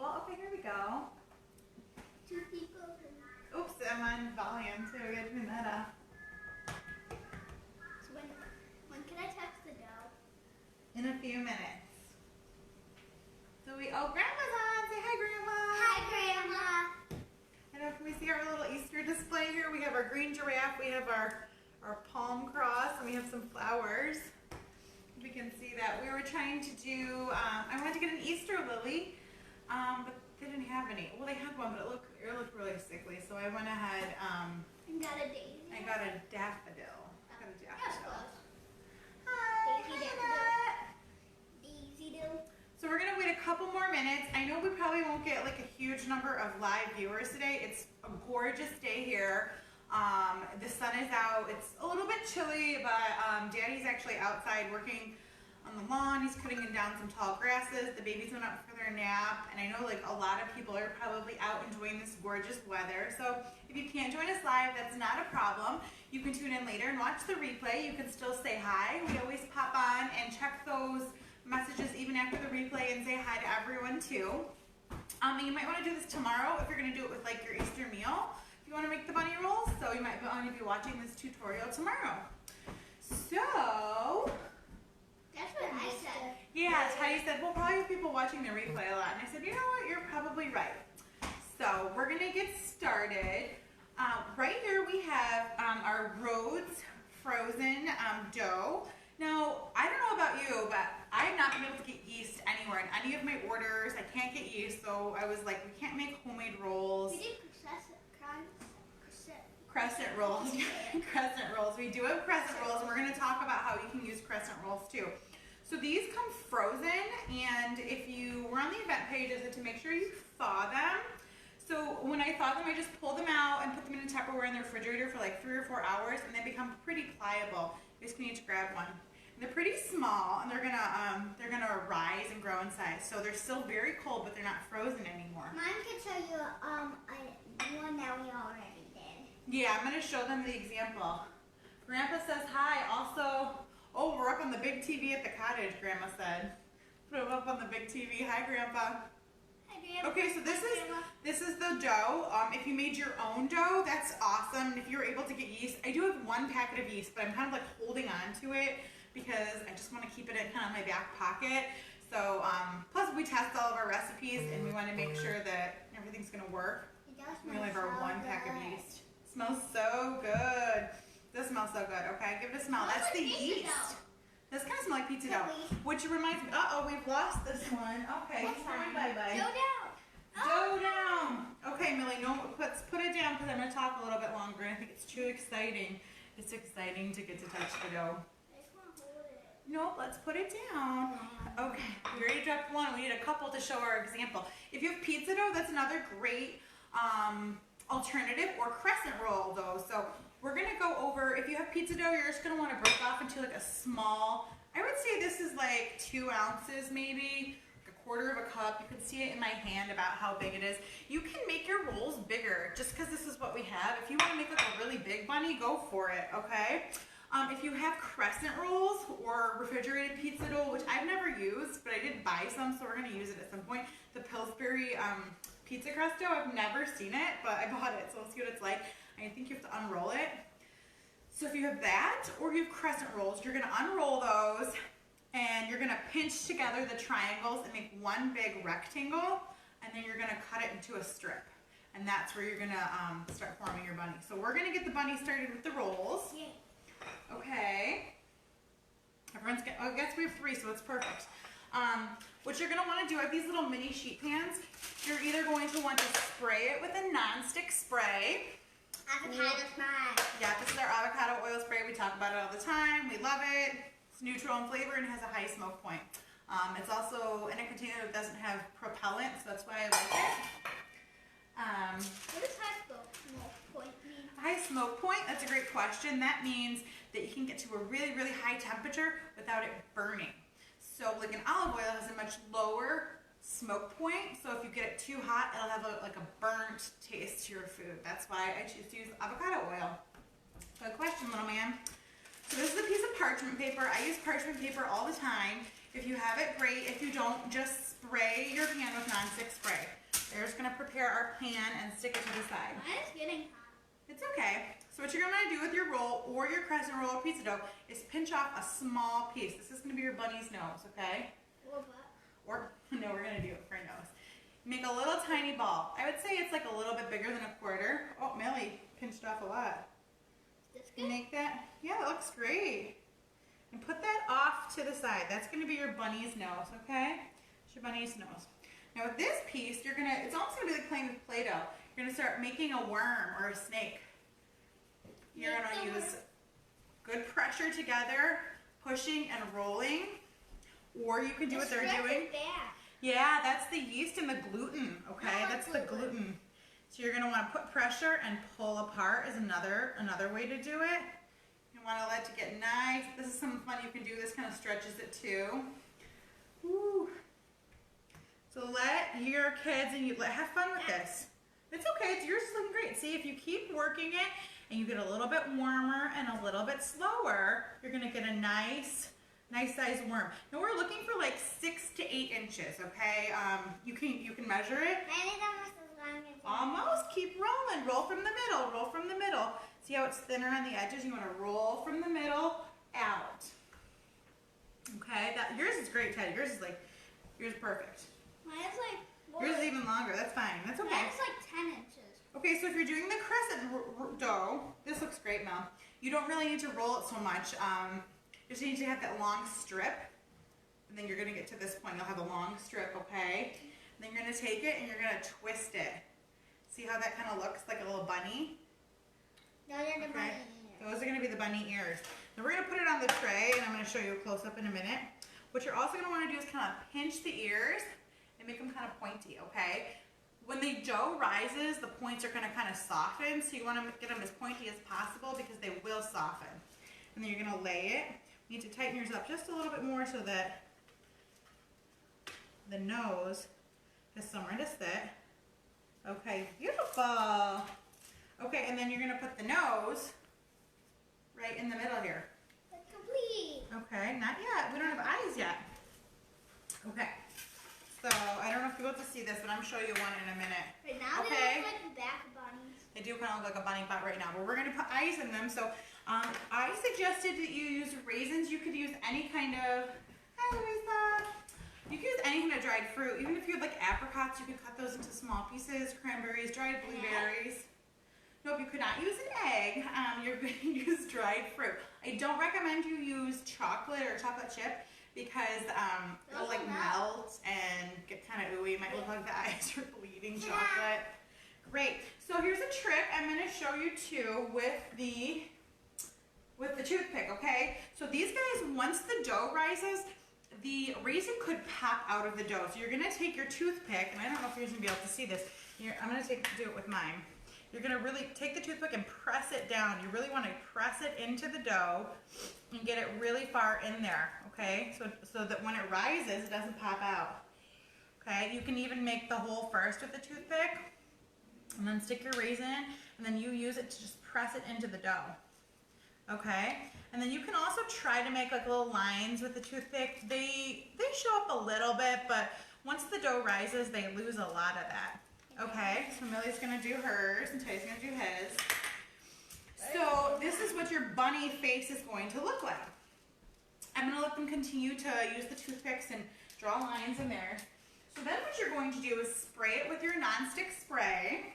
Well, okay, here we go. Toothpick. Oops, I'm on volume too. We gotta turn that up. So when can I touch the dough? In a few minutes. So Grandma's on. Say hi, Grandma. Hi, Grandma. I know, can we see our little Easter display here? We have our green giraffe, we have our palm cross, and we have some flowers. We can see that. We were trying to do, I wanted to get an Easter lily, but they didn't have any. Well, they had one, but it looked really sickly, so I went ahead, You got a daisy? I got a daffodil. That's close. Hi, Daisy Annette. Daisy do. So we're gonna wait a couple more minutes. I know we probably won't get like a huge number of live viewers today. It's a gorgeous day here. The sun is out. It's a little bit chilly, but Daddy's actually outside working on the lawn. He's cutting down some tall grasses. The babies went out for their nap, and I know like a lot of people are probably out enjoying this gorgeous weather. So if you can't join us live, that's not a problem. You can tune in later and watch the replay. You can still say hi. We always pop on and check those messages even after the replay and say hi to everyone too. And you might want to do this tomorrow if you're going to do it with like your Easter meal. If you want to make the bunny rolls, so you might want to be watching this tutorial tomorrow. So, That's what I said. yeah, Teddy said, we'll probably have people watching the replay a lot. And I said, you know what, you're probably right. So we're going to get started. Right here we have our Rhodes frozen dough. Now, I don't know about you, but I have not been able to get yeast anywhere in any of my orders. I can't get yeast, so I was like, we can't make homemade rolls. We did Crescent rolls. Crescent rolls. We do have crescent rolls, and we're going to talk about how you can use crescent rolls too. So these come frozen, and if you were on the event page, I said to make sure you thaw them. So when I thaw them, I just pull them out and put them in a Tupperware in the refrigerator for like 3 or 4 hours, and they become pretty pliable. You just need to grab one. And they're pretty small, and they're gonna rise and grow in size. So they're still very cold, but they're not frozen anymore. Mom can show you one that we already did. Yeah, I'm gonna show them the example. Grandpa says hi. Also, oh, we're up on the big TV at the cottage. Grandma said, put them up on the big TV. Hi, Grandpa. Okay, so this is the dough. If you made your own dough, that's awesome. If you're able to get yeast, I do have 1 packet of yeast, but I'm kind of like holding on to it because I just want to keep it in kind of my back pocket. So plus we test all of our recipes and we want to make sure that everything's gonna work. We only have our 1 pack of yeast. Smells so good. This smells so good. Okay, give it a smell. That's the yeast. This kind of smells like pizza dough, which reminds me, uh-oh, we've lost this one. Okay, sorry, bye-bye. Dough down. Dough down. Okay, Millie, no, let's put it down because I'm going to talk a little bit longer, and I think it's too exciting. It's exciting to get to touch the dough. I just want to hold it. No, let's put it down. Okay, we already dropped one. We need a couple to show our example. If you have pizza dough, that's another great alternative, or crescent roll dough. So we're going to go over, if you have pizza dough, you're just going to want to break off into like a small, I would say this is like 2 ounces maybe, like 1/4 of a cup. You can see it in my hand about how big it is. You can make your rolls bigger just because this is what we have. If you want to make like a really big bunny, go for it, okay? If you have crescent rolls or refrigerated pizza dough, which I've never used, but I did buy some, so we're going to use it at some point. The Pillsbury pizza crust dough, I've never seen it, but I bought it, so let's see what it's like. I think you have to unroll it. So if you have that, or you have crescent rolls, you're going to unroll those, and you're going to pinch together the triangles and make 1 big rectangle, and then you're going to cut it into a strip. And that's where you're going to start forming your bunny. So we're going to get the bunny started with the rolls. Yeah. Okay. Everyone's getting, I guess we have 3, so it's perfect. What you're going to want to do, I have these little mini sheet pans. You're either going to want to spray it with a non-stick spray. Avocado spray. Yeah, this is our avocado oil spray. We talk about it all the time. We love it. It's neutral in flavor and has a high smoke point. It's also in a container that doesn't have propellant, so that's why I like it. What does high smoke point mean? High smoke point, that's a great question. That means that you can get to a really, really high temperature without it burning. So like an olive oil has a much lower smoke point, so if you get it too hot, it'll have like a burnt taste to your food. That's why I choose to use avocado oil. Good question, little man. So this is a piece of parchment paper. I use parchment paper all the time. If you have it, great. If you don't, just spray your pan with non-stick spray. gonna prepare our pan and stick it to the side. Mine is getting hot. It's okay. So what you're gonna do with your roll or your crescent roll or pizza dough is pinch off a small piece. This is gonna be your bunny's nose, okay? Or what? Or, no, we're gonna do it for a nose. Make a little tiny ball. I would say it's like a little bit bigger than a quarter. Oh, Millie pinched off a lot. Is this good? Make that, yeah, that looks great. And put that off to the side. That's gonna be your bunny's nose, okay? It's your bunny's nose. Now with this piece, it's almost gonna be like playing with Play-Doh. You're gonna start making a worm or a snake. You're gonna use good pressure together, pushing and rolling, or you can do what they're doing. Yeah, that's the yeast and the gluten, okay? No, that's the gluten. So you're gonna wanna put pressure and pull apart is another way to do it. You wanna let it get nice. This is some fun you can do. This kind of stretches it too. Woo. So let your kids and you have fun with this. It's okay, yours is looking great. See, if you keep working it and you get a little bit warmer and a little bit slower, you're gonna get a nice size worm. Now we're looking for like 6 to 8 inches, okay? You can measure it. Almost. Keep rolling. Roll from the middle. Roll from the middle. See how it's thinner on the edges? You want to roll from the middle out. Okay. Yours is great, Ted. Yours is perfect. Mine's like more. Yours is even longer. That's fine. That's okay. Mine's like 10 inches. Okay, so if you're doing the crescent dough, this looks great, Mel. You don't really need to roll it so much. You just need to have that long strip, and then you're gonna get to this point. You'll have a long strip, okay? And then you're gonna take it and you're gonna twist it. See how that kind of looks like a little bunny? Those are the bunny ears. Those are gonna be the bunny ears. Now we're gonna put it on the tray, and I'm gonna show you a close up in a minute. What you're also gonna wanna do is kind of pinch the ears and make them kind of pointy, okay? When the dough rises, the points are gonna kind of soften, so you wanna get them as pointy as possible because they will soften. And then you're gonna lay it. You need to tighten yours up just a little bit more so that the nose has somewhere to sit. Okay, beautiful. Okay, and then you're gonna put the nose right in the middle here. It's complete. Okay, not yet. We don't have eyes yet. Okay, so I don't know if you'll be able to see this, but I'm showing you one in a minute. Right now they look like the back bunnies. They do kind of look like a bunny butt right now, but we're gonna put eyes in them. So I suggested that you use raisins. You could use any kind of, hi Louisa. You could use any kind of dried fruit. Even if you had like apricots, you could cut those into small pieces. Cranberries, dried blueberries. Nope, you could not use an egg. You're going to use dried fruit. I don't recommend you use chocolate or chocolate chip because it'll like melt and get kind of ooey. It might look like the eyes are bleeding chocolate. Great. So here's a trick I'm going to show you too with the toothpick, okay? So these guys, once the dough rises, the raisin could pop out of the dough. So you're gonna take your toothpick, and I don't know if you're gonna be able to see this. I'm gonna do it with mine. You're gonna really take the toothpick and press it down. You really wanna press it into the dough and get it really far in there, okay? So that when it rises, it doesn't pop out, okay? You can even make the hole first with the toothpick, and then stick your raisin, and then you use it to just press it into the dough. Okay, and then you can also try to make like little lines with the toothpick. They show up a little bit, but once the dough rises, they lose a lot of that. Okay, so Millie's gonna do hers and Teddy's gonna do his. So this is what your bunny face is going to look like. I'm gonna let them continue to use the toothpicks and draw lines in there. So then what you're going to do is spray it with your nonstick spray,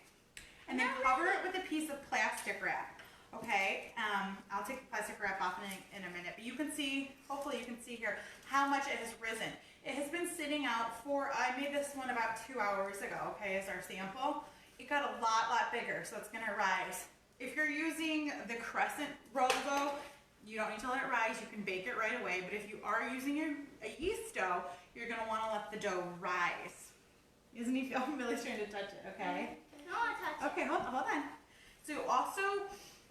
and then cover it with a piece of plastic wrap. Okay, I'll take the plastic wrap off in a minute, but you can see, hopefully you can see here, how much it has risen. It has been sitting out for, I made this one about 2 hours ago, okay, as our sample. It got a lot bigger, so it's gonna rise. If you're using the Crescent roll dough, you don't need to let it rise, you can bake it right away, but if you are using a yeast dough, you're gonna wanna let the dough rise. Isn't he feeling Millie's trying to touch it, okay? No, I touch it. Okay, hold on. So also,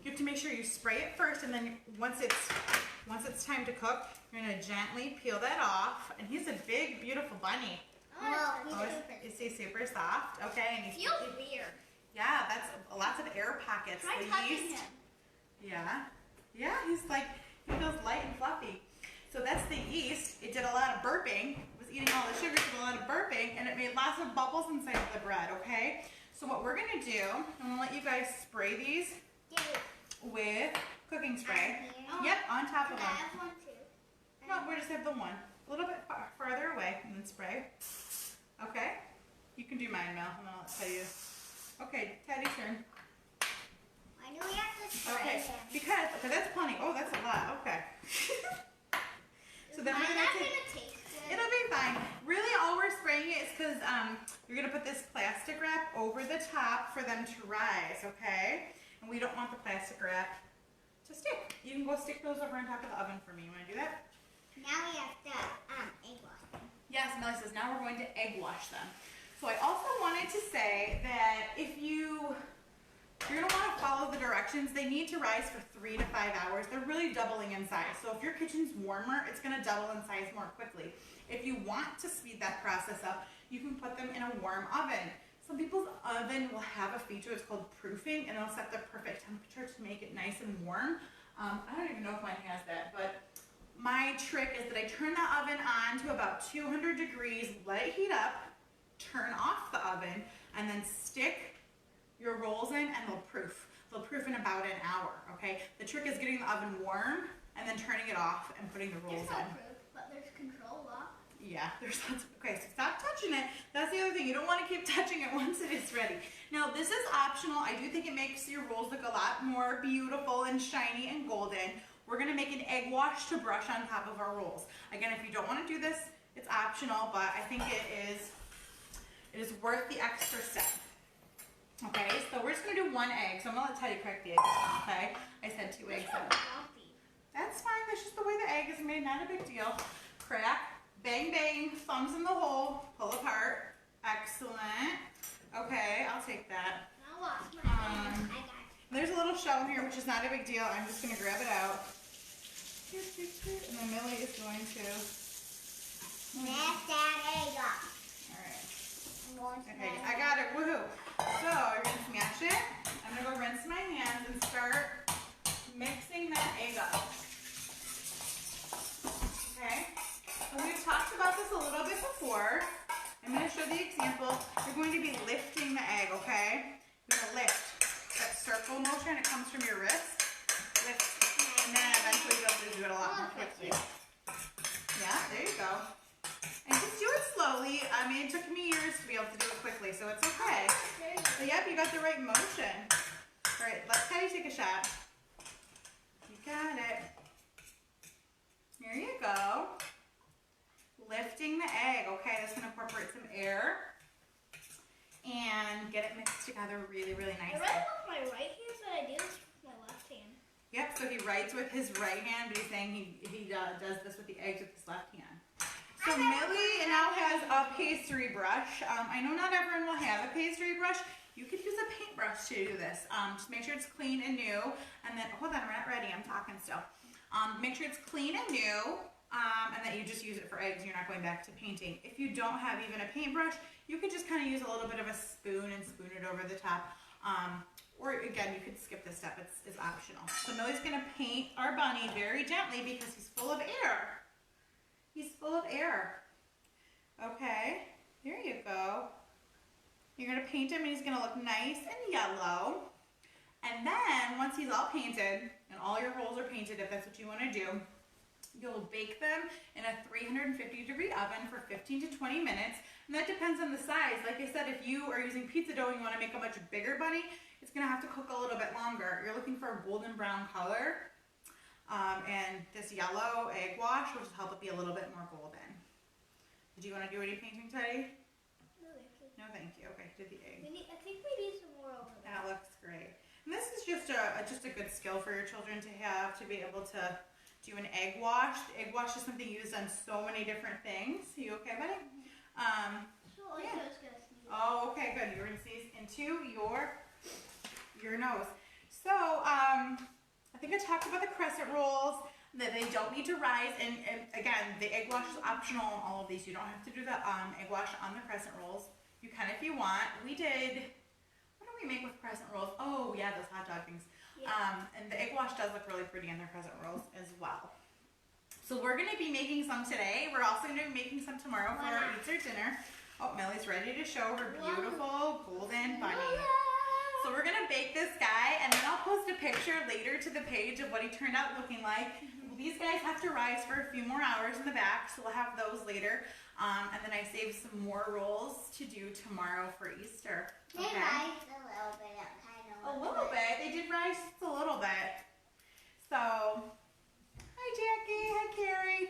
you have to make sure you spray it first, and then once it's time to cook, you're gonna gently peel that off. And he's a big, beautiful bunny. Is he super soft? Okay, and he feels weird. Yeah, that's lots of air pockets. Try touching him. Yeah, he feels light and fluffy. So that's the yeast. It did a lot of burping. It was it's eating all the sugar, so a lot of burping, and it made lots of bubbles inside of the bread, okay? So what we're gonna do, I'm gonna let you guys spray these with cooking spray. Yep, on top of them. I have one too. No, we just have the one. A little bit farther away and then spray. Okay? You can do mine, Mel, and then I'll tell you. Okay, Teddy's turn. Why do we have to spray Okay, him? because, okay, that's plenty. Oh, that's a lot. Okay. So then we're Not gonna gonna taste good. it'll be fine. Really, all we're spraying it is because you're gonna put this plastic wrap over the top for them to rise, okay? And we don't want the plastic wrap to stick. You can go stick those over on top of the oven for me. You wanna do that? Now we have to egg wash them. Yes, Melly says now we're going to egg wash them. So I also wanted to say that if you're gonna want to follow the directions, they need to rise for 3 to 5 hours. They're really doubling in size. So if your kitchen's warmer, it's gonna double in size more quickly. If you want to speed that process up, you can put them in a warm oven. Some people's oven will have a feature, it's called proofing, and it'll set the perfect temperature to make it nice and warm. I don't even know if mine has that, but my trick is that I turn the oven on to about 200 degrees, let it heat up, turn off the oven, and then stick your rolls in and they'll proof. They'll proof in about an hour, okay? The trick is getting the oven warm and then turning it off and putting the rolls There's no in. proof, but there's control lock. Yeah, there's lots of, okay, so stop touching it. That's the other thing. You don't want to keep touching it once it is ready. Now, this is optional. I do think it makes your rolls look a lot more beautiful and shiny and golden. We're gonna make an egg wash to brush on top of our rolls. Again, if you don't want to do this, it's optional, but I think it is worth the extra step. Okay, so we're just gonna do 1 egg. So I'm gonna let Teddy crack the egg, okay? I said 2 eggs. That's fine, that's just the way the egg is made, not a big deal. Crack, bang, bang, thumbs in the hole, pull apart. Excellent. Okay, I'll take that. I'll wash my hands. I got it. There's a little shell here, which is not a big deal. I'm just gonna grab it out. And then Millie is going to. Smash that egg up. Alright. I'm going to Okay, smash I got it. Woohoo. So you're gonna smash it. I'm gonna go rinse my hands and start mixing that egg up. Okay? So we've talked about this a little bit before. I'm gonna show the example. You're going to be lifting the egg, okay? You're gonna lift. That circle motion, it comes from your wrist. Lift. And then eventually you'll be able to do it a lot more quickly. Yeah, there you go. And just do it slowly. I mean, it took me years to be able to do it quickly, so it's okay. But yep, you got the right motion. All right, let Teddy take a shot. You got it. Here you go. Lifting the egg. Okay, that's gonna incorporate some air and get it mixed together really, really nicely. I write with my right hand, but I do this with my left hand. Yep, so he writes with his right hand, but he's saying he does this with the eggs with his left hand. So Millie now has a pastry brush. I know not everyone will have a pastry brush. You could use a paintbrush to do this. Just make sure it's clean and new. And then, hold on, we're not ready, I'm talking still. Make sure it's clean and new, and that you just use it for eggs. You're not going back to painting. If you don't have even a paintbrush, you could just kind of use a little bit of a spoon and spoon it over the top. Or again, you could skip this step, it's optional. So Millie's gonna paint our bunny very gently because he's full of air. He's full of air. Okay, there you go. You're gonna paint him and he's gonna look nice and yellow. And then once he's all painted and all your holes are painted, if that's what you wanna do, you'll bake them in a 350-degree oven for 15 to 20 minutes. And that depends on the size. Like I said, if you are using pizza dough and you wanna make a much bigger bunny, it's gonna have to cook a little bit longer. You're looking for a golden brown color. And this yellow egg wash will just help it be a little bit more golden. Did you wanna do any painting, Teddy? No, thank you. No, thank you. Okay, did the egg. I think we need some more over there. That looks great. And this is just a good skill for your children to have, to be able to do an egg wash. The egg wash is something used on so many different things. You okay, buddy? Yeah. Oh, okay, good. You're gonna sneeze into your nose. So, I think I talked about the crescent rolls, that they don't need to rise, and again, the egg wash is optional on all of these. You don't have to do the egg wash on the crescent rolls. You can if you want. We did, what do we make with crescent rolls? Oh yeah, those hot dog things. Yeah. And the egg wash does look really pretty on their crescent rolls as well. So we're gonna be making some today. We're also gonna be making some tomorrow for our Easter dinner. Oh, Millie's ready to show her beautiful golden bunny. So we're gonna bake this guy, and then I'll post a picture later to the page of what he turned out looking like. These guys have to rise for a few more hours in the back, so we'll have those later. And then I saved some more rolls to do tomorrow for Easter. They rise a little bit, kind of. A little bit. They did rise just a little bit. So, hi Jackie, hi Carrie.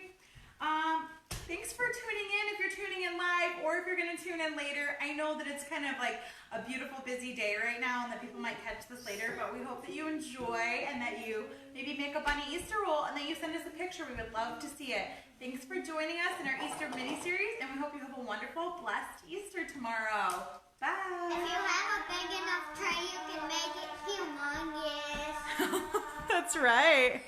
Thanks for tuning in if you're tuning in live or if you're going to tune in later. I know that it's kind of like a beautiful busy day right now and that people might catch this later, but we hope that you enjoy and that you maybe make a bunny Easter roll and that you send us a picture. We would love to see it. Thanks for joining us in our Easter mini-series, and we hope you have a wonderful, blessed Easter tomorrow. Bye. If you have a big enough tray, you can make it humongous. That's right.